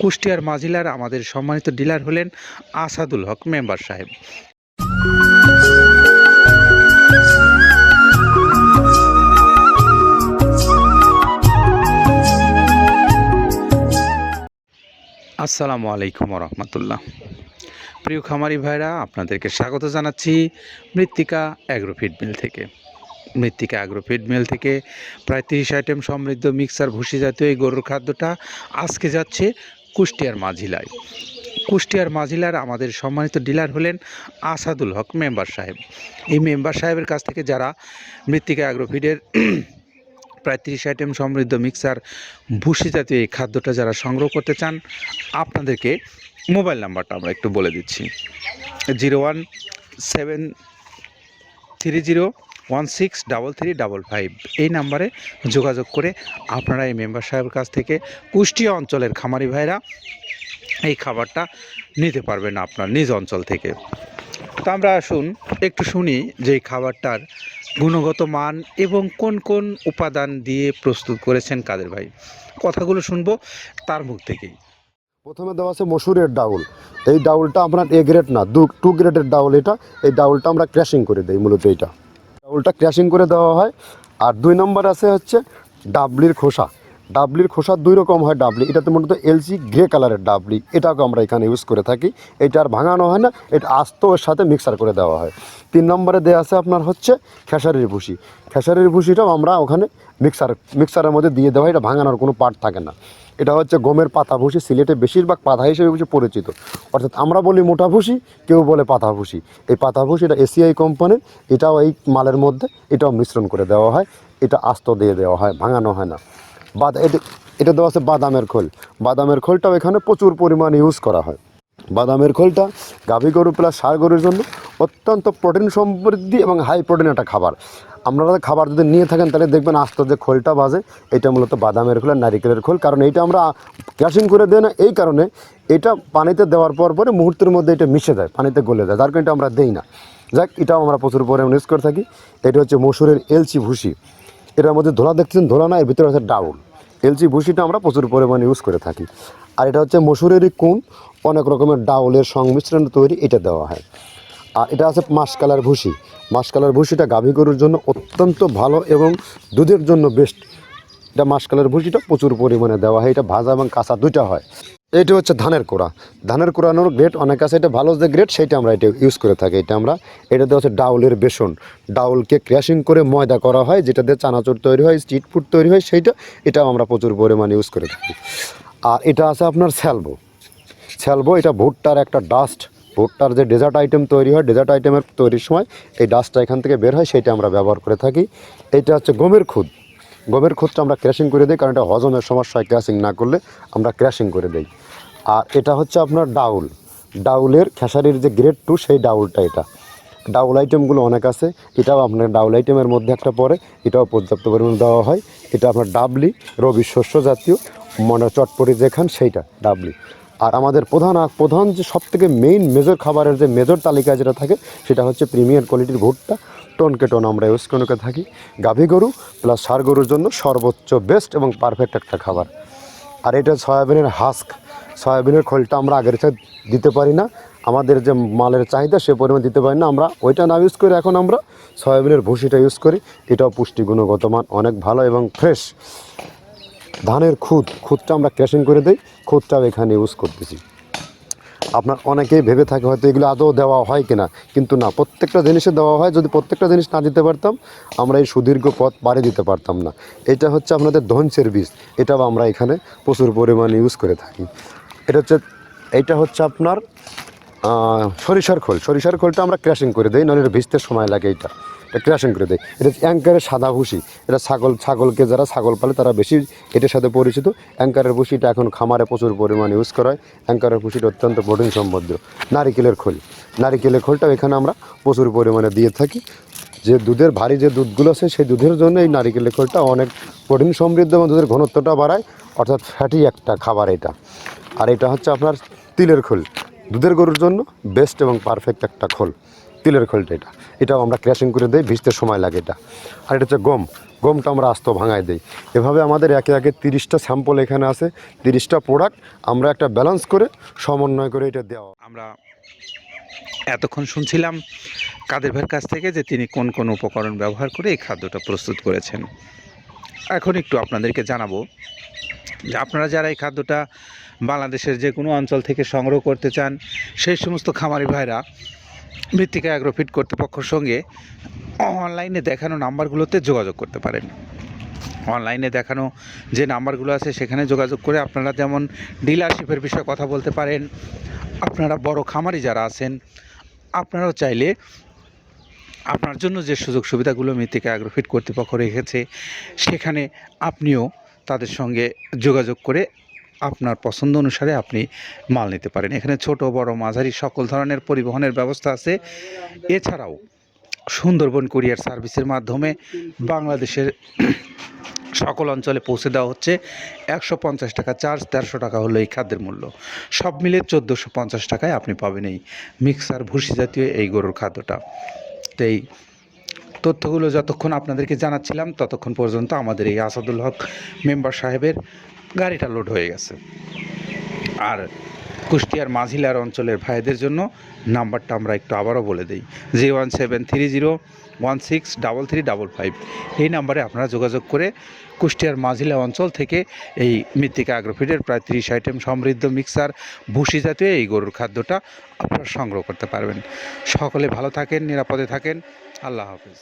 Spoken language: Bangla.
কুষ্টিয়ার মাঝিলার আমাদের সম্মানিত ডিলার হলেন আসাদুল হক মেম্বার সাহেব। আসসালামু আলাইকুম রহমতুল্লাহ। প্রিয় খামারি ভাইরা, আপনাদেরকে স্বাগত জানাচ্ছি মৃত্তিকা অ্যাগ্রো ফিড মিল থেকে। মৃত্তিকা অ্যাগ্রো ফিড মিল থেকে প্রায় 30 আইটেম সমৃদ্ধ মিক্সার ভুসি জাতীয় এই গরুর খাদ্যটা আজকে যাচ্ছে কুষ্টিয়ার মাঝিলায়। কুষ্টিয়ার মাঝিলার আমাদের সম্মানিত ডিলার হলেন আসাদুল হক মেম্বার সাহেব। এই মেম্বার সাহেবের কাছ থেকে যারা মৃত্তিকা অ্যাগ্রো ফিডের প্রায় 30 আইটেম সমৃদ্ধ মিক্সার ভুসি জাতীয় এই খাদ্যটা যারা সংগ্রহ করতে চান, আপনাদেরকে মোবাইল নাম্বারটা আমরা একটু বলে দিচ্ছি। 01730163355 এই নাম্বারে যোগাযোগ করে আপনারা এই মেম্বার সাহেবের কাছ থেকে কুষ্টিয়া অঞ্চলের খামারি ভাইরা এই খাবারটা নিতে পারবেন আপনার নিজ অঞ্চল থেকে। তো আমরা আসুন একটু শুনি যে এই খাবারটার গুণগত মান এবং কোন কোন উপাদান দিয়ে প্রস্তুত করেছেন কাদের ভাই। কথাগুলো শুনবো তার মুখ থেকেই। প্রথমে দেওয়া আছে মসুরের ডাউল। এই ডাউলটা আপনার এ গ্রেড না, 2 গ্রেডের ডাউল এটা। এই ডাউলটা আমরা ক্র্যাশিং করে দিই, মূলত এইটা ডাউলটা ক্র্যাশিং করে দেওয়া হয়। আর 2 নম্বর আছে হচ্ছে ডাবলির খোসা। ডাবলির খোসা 2 রকম হয় ডাবলি, এটাতে মূলত এলসি গ্রে কালারের ডাবলি, এটাকে আমরা এখানে ইউজ করে থাকি। এটা আর ভাঙানো হয় না, এটা আস্ত ওর সাথে মিক্সার করে দেওয়া হয়। 3 নম্বরে দেওয়া আছে আপনার হচ্ছে খেসারির ভুসি। খেসারির ভুসিটাও আমরা ওখানে মিক্সারের মধ্যে দিয়ে দেওয়া হয়, এটা ভাঙানোর কোনো পার্ট থাকে না। এটা হচ্ছে গমের পাতা ভুসি, সিলেটে বেশিরভাগ পাতা হিসেবে পরিচিত। অর্থাৎ আমরা বলি মোটা ভুসি, কেউ বলে পাতা ভুসি। এই পাতা ভুসি এটা এসিআই কোম্পানির, এটাও এই মালের মধ্যে এটাও মিশ্রণ করে দেওয়া হয়, এটা আস্ত দিয়ে দেওয়া হয়, ভাঙানো হয় না। এটা দেওয়া আছে বাদামের খোল। বাদামের খোলটাও এখানে প্রচুর পরিমাণে ইউজ করা হয়। বাদামের খোলটা গাভী গরু প্লাস ষাঁড় গরুর জন্য অত্যন্ত প্রোটিন সমৃদ্ধি এবং হাই প্রোটিন একটা খাবার। আপনারা খাবার যদি নিয়ে থাকেন তাহলে দেখবেন আস্ত যে খোলটা বাজে, এটা মূলত বাদামের খোল আর নারিকেলের খোল। কারণ এইটা আমরা ক্র্যাশিং করে দেয় না, এই কারণে এটা পানিতে দেওয়ার পরে মুহূর্তের মধ্যে এটা মিশে যায়, পানিতে গলে যায়, যার কারণে এটা আমরা দেই না। যাক, এটাও আমরা প্রচুর পরিমাণে ইউজ করে থাকি। এটা হচ্ছে মসুরের এলচি ভুসি। এটার মধ্যে ধোলা দেখতেছেন, ধোলা না, এর ভিতরে হচ্ছে ডাউল। এলচি ভুসিটা আমরা প্রচুর পরিমাণে ইউজ করে থাকি। আর এটা হচ্ছে মসুরেরই কুন, অনেক রকমের ডাউলের সংমিশ্রণ তৈরি, এটা দেওয়া হয়। আর এটা আছে মাসকালার ভুসি। মাসকালার ভুসিটা গাভী গরুর জন্য অত্যন্ত ভালো এবং দুধের জন্য বেস্ট। এটা মাসকালার ভুসিটা প্রচুর পরিমাণে দেওয়া হয়, এটা ভাজা এবং কাঁচা দুইটা হয়। এটা হচ্ছে ধানের কোড়া। ধানের কোড়ানোর গ্রেড অনেক আছে, এটা ভালো যে গ্রেড সেটা আমরা এটা ইউজ করে থাকি। এটা দেওয়া হচ্ছে ডাউলের বেসন। ডাউলকে ক্র্যাশিং করে ময়দা করা হয়, যেটা দিয়ে চানাচুর তৈরি হয়, স্ট্রিট ফুড তৈরি হয়, এটাও আমরা প্রচুর পরিমাণে ইউজ করে থাকি। আর এটা আছে আপনার স্যালবো। এটা ভুট্টার একটা ডাস্ট। ভুট্টার যে ডেজার্ট আইটেম তৈরি হয়, ডেজার্ট আইটেমের তৈরির সময় এই ডাস্টটা এখান থেকে বের হয়, সেটা আমরা ব্যবহার করে থাকি। এটা হচ্ছে গমের খুদ। গমের খুদটা আমরা ক্র্যাশিং করে দিই, কারণ এটা হজমের সমস্যা হয়, ক্র্যাশিং না করলে আমরা ক্র্যাশিং করে দিই। আর এটা হচ্ছে আপনার ডাউলের খেসারির যে গ্রেড 2 সেই ডাউলটা। এটা ডাউল আইটেমগুলো অনেক আছে, এটাও আপনার ডাউল আইটেমের মধ্যে একটা পড়ে, এটাও পর্যাপ্ত পরিমাণ দেওয়া হয়। এটা আপনার ডাবলি, রবি শস্য জাতীয়, মানে চটপটি যেখান সেইটা ডাবলি। আর আমাদের প্রধান যে সবথেকে মেইন মেজর খাবারের যে মেজর তালিকায় যেটা থাকে, সেটা হচ্ছে প্রিমিয়ার কোয়ালিটির ভুট্টা, টনকে টন আমরা ইউজ করে থাকি। গাভী গরু প্লাস ষাঁড় গরুর জন্য সর্বোচ্চ বেস্ট এবং পারফেক্ট একটা খাবার। আর এটা সয়াবিনের হাস্ক। সয়াবিনের খোলটা আমরা আগের সাথে দিতে পারি না, আমাদের যে মালের চাহিদা সে পরিমাণ দিতে পারি না, আমরা ওইটা না ইউজ করে এখন আমরা সয়াবিনের ভুসিটা ইউজ করি। এটাও পুষ্টি গুণগত মান অনেক ভালো এবং ফ্রেশ। ধানের খুদটা আমরা ক্র্যাশিং করে দিই, খুদটাও এখানে ইউজ করতেছি। আপনার অনেকেই ভেবে থাকে হয়তো এগুলো আদৌ দেওয়া হয় কিনা, কিন্তু না, প্রত্যেকটা জিনিসে দেওয়া হয়। যদি প্রত্যেকটা জিনিস না দিতে পারতাম, আমরা এই সুদীর্ঘ পথ পাড়ি দিতে পারতাম না। এটা হচ্ছে আপনাদের ধনসের বীজ, এটাও আমরা এখানে প্রচুর পরিমাণে ইউজ করে থাকি। এইটা হচ্ছে আপনার সরিষার খোলটা আমরা ক্র্যাশিং করে দিই, নাহলে এটা ভিজতে সময় লাগে। এটা ক্র্যাশিং করে দেয়। এটা অ্যাঙ্কারের সাদা ভুসি। এটা ছাগলকে যারা ছাগল পালে তারা বেশি এটার সাথে পরিচিত। অ্যাঙ্কারের ভুসিটা এখন খামারে প্রচুর পরিমাণে ইউজ করা হয়। অ্যাঙ্কারের ভুসিটা অত্যন্ত প্রোটিন সমৃদ্ধ। নারিকেলের খোলটাও এখানে আমরা প্রচুর পরিমাণে দিয়ে থাকি। যে দুধের ভারী যে দুধগুলো আছে, সেই দুধের জন্য এই নারিকেলের খোলটা অনেক প্রোটিন সমৃদ্ধ এবং দুধের ঘনত্বটা বাড়ায়, অর্থাৎ ফ্যাটি একটা খাবার এটা। আর এটা হচ্ছে আপনার তিলের খোল। দুধের গরুর জন্য বেস্ট এবং পারফেক্ট একটা খোল, তিলের খোলটা। এটাও আমরা ক্র্যাশিং করে দিই, ভিজতে সময় লাগে এটা। আর এটা হচ্ছে গমটা আমরা আস্ত ভাঙায় দিই। এভাবে আমাদের একে একে 30টা স্যাম্পল এখানে আছে, 30টা প্রোডাক্ট আমরা একটা ব্যালেন্স করে সমন্বয় করে এটা দেওয়া। আমরা এতক্ষণ শুনছিলাম কাদের ভাইয়ের কাছ থেকে যে তিনি কোন কোন উপকরণ ব্যবহার করে এই খাদ্যটা প্রস্তুত করেছেন। এখন একটু আপনাদেরকে জানাবো যে আপনারা যারা এই খাদ্যটা বাংলাদেশের যে কোনো অঞ্চল থেকে সংগ্রহ করতে চান, সেই সমস্ত খামারি ভাইরা মৃত্তিকা অ্যাগ্রোফিট কর্তৃপক্ষের সঙ্গে অনলাইনে দেখানো নাম্বারগুলোতে যোগাযোগ করতে পারেন। অনলাইনে দেখানো যে নাম্বারগুলো আছে সেখানে যোগাযোগ করে আপনারা যেমন ডিলারশিপের বিষয়ে কথা বলতে পারেন। আপনারা বড় খামারি যারা আছেন, আপনারাও চাইলে আপনার জন্য যে সুযোগ সুবিধাগুলো মৃত্তিকা অ্যাগ্রোফিট কর্তৃপক্ষ রেখেছে, সেখানে আপনিও তাদের সঙ্গে যোগাযোগ করে আপনার পছন্দ অনুসারে আপনি মাল নিতে পারেন। এখানে ছোট বড় মাঝারি সকল ধরনের পরিবহনের ব্যবস্থা আছে। এছাড়াও সুন্দরবন কুরিয়ার সার্ভিসের মাধ্যমে বাংলাদেশের সকল অঞ্চলে পৌঁছে দেওয়া হচ্ছে। 150 টাকা চার্জ, 150 টাকা হলো এই খাদ্যের মূল্য। সব মিলে 1450 টাকায় আপনি পাবেন এই মিক্সার ভুসি জাতীয় এই গরুর খাদ্যটা। তো এই তথ্যগুলো যতক্ষণ আপনাদেরকে জানাচ্ছিলাম ততক্ষণ পর্যন্ত আমাদের এই আসাদুল হক মেম্বার সাহেবের গাড়িটা লোড হয়ে গেছে। আর কুষ্টিয়ার মাঝিলার অঞ্চলের ভাইদের জন্য নাম্বারটা আমরা একটু আবারও বলে দিই, 01730163355। এই নাম্বারে আপনারা যোগাযোগ করে কুষ্টিয়ার মাঝিলা অঞ্চল থেকে এই মৃত্তিকা অ্যাগ্রোফিটের প্রায় 30 আইটেম সমৃদ্ধ মিক্সার ভুসি জাতীয় এই গরুর খাদ্যটা আপনারা সংগ্রহ করতে পারবেন। সকলে ভালো থাকেন, নিরাপদে থাকেন। আল্লাহ হাফেজ।